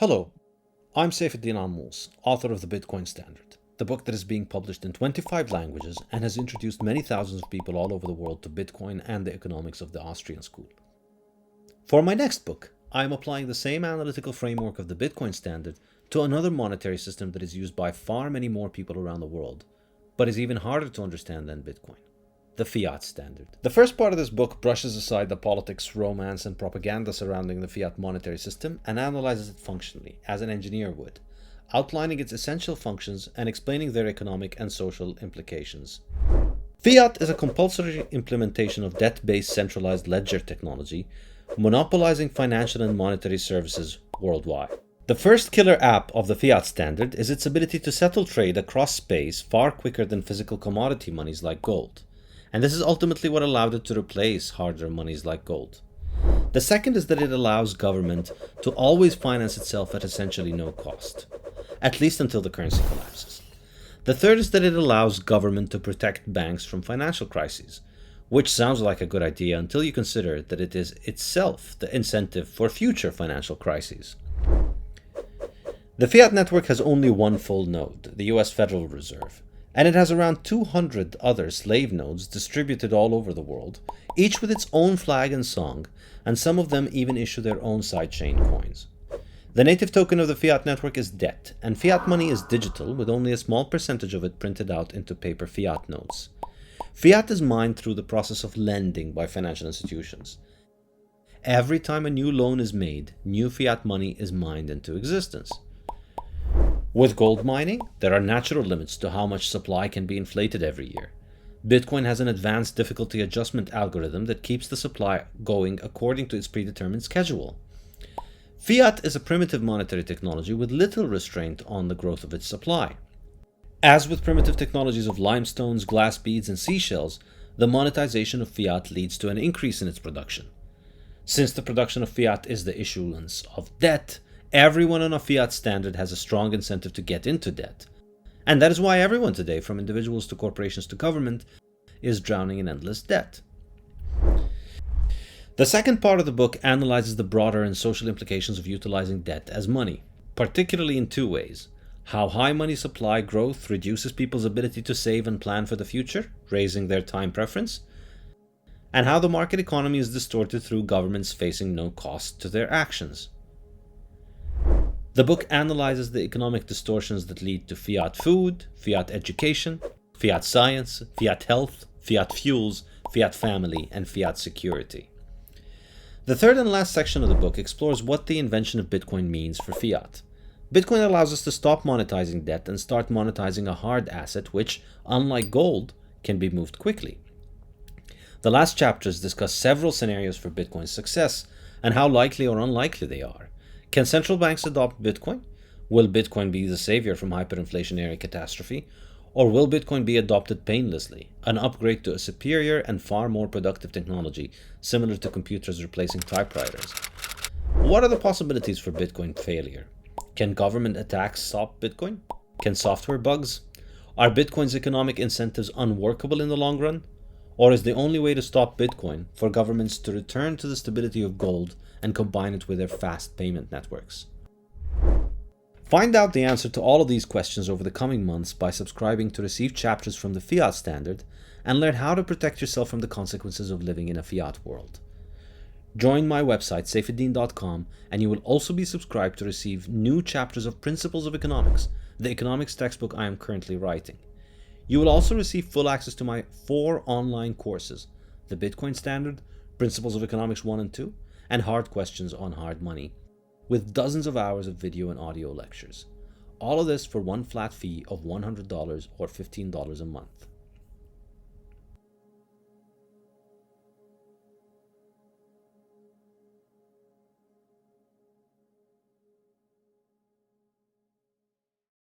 Hello, I'm Saifedean Ammous, author of The Bitcoin Standard, the book that is being published in 25 languages and has introduced many thousands of people all over the world to Bitcoin and the economics of the Austrian school. For my next book, I am applying the same analytical framework of the Bitcoin Standard to another monetary system that is used by far many more people around the world, but is even harder to understand than Bitcoin. The Fiat Standard. The first part of this book brushes aside the politics, romance, and propaganda surrounding the fiat monetary system and analyzes it functionally, as an engineer would, outlining its essential functions and explaining their economic and social implications. Fiat is a compulsory implementation of debt-based centralized ledger technology, monopolizing financial and monetary services worldwide. The first killer app of the Fiat Standard is its ability to settle trade across space far quicker than physical commodity monies like gold. And this is ultimately what allowed it to replace harder monies like gold. The second is that it allows government to always finance itself at essentially no cost, at least until the currency collapses. The third is that it allows government to protect banks from financial crises, which sounds like a good idea until you consider that it is itself the incentive for future financial crises. The Fiat network has only one full node, the US Federal Reserve, and it has around 200 other slave nodes distributed all over the world, each with its own flag and song, and some of them even issue their own sidechain coins. The native token of the Fiat network is debt, and fiat money is digital with only a small percentage of it printed out into paper fiat notes. Fiat is mined through the process of lending by financial institutions. Every time a new loan is made, new fiat money is mined into existence. With gold mining, there are natural limits to how much supply can be inflated every year. Bitcoin has an advanced difficulty adjustment algorithm that keeps the supply going according to its predetermined schedule. Fiat is a primitive monetary technology with little restraint on the growth of its supply. As with primitive technologies of limestones, glass beads, and seashells, the monetization of fiat leads to an increase in its production. Since the production of fiat is the issuance of debt, everyone on a fiat standard has a strong incentive to get into debt. And that is why everyone today, from individuals to corporations to government, is drowning in endless debt. The second part of the book analyzes the broader and social implications of utilizing debt as money, particularly in two ways: how high money supply growth reduces people's ability to save and plan for the future, raising their time preference, and how the market economy is distorted through governments facing no cost to their actions. The book analyzes the economic distortions that lead to fiat food, fiat education, fiat science, fiat health, fiat fuels, fiat family, and fiat security. The third and last section of the book explores what the invention of Bitcoin means for fiat. Bitcoin allows us to stop monetizing debt and start monetizing a hard asset which, unlike gold, can be moved quickly. The last chapters discuss several scenarios for Bitcoin's success and how likely or unlikely they are. Can central banks adopt Bitcoin? Will Bitcoin be the savior from hyperinflationary catastrophe? Or will Bitcoin be adopted painlessly, an upgrade to a superior and far more productive technology, similar to computers replacing typewriters? What are the possibilities for Bitcoin failure? Can government attacks stop Bitcoin? Can software bugs? Are Bitcoin's economic incentives unworkable in the long run? Or is the only way to stop Bitcoin for governments to return to the stability of gold and combine it with their fast payment networks? Find out the answer to all of these questions over the coming months by subscribing to receive chapters from the Fiat Standard and learn how to protect yourself from the consequences of living in a fiat world. Join my website, saifedean.com, and you will also be subscribed to receive new chapters of Principles of Economics, the economics textbook I am currently writing. You will also receive full access to my 4 online courses: the Bitcoin Standard, Principles of Economics 1 and 2, and Hard Questions on Hard Money, with dozens of hours of video and audio lectures. All of this for one flat fee of $100 or $15 a month.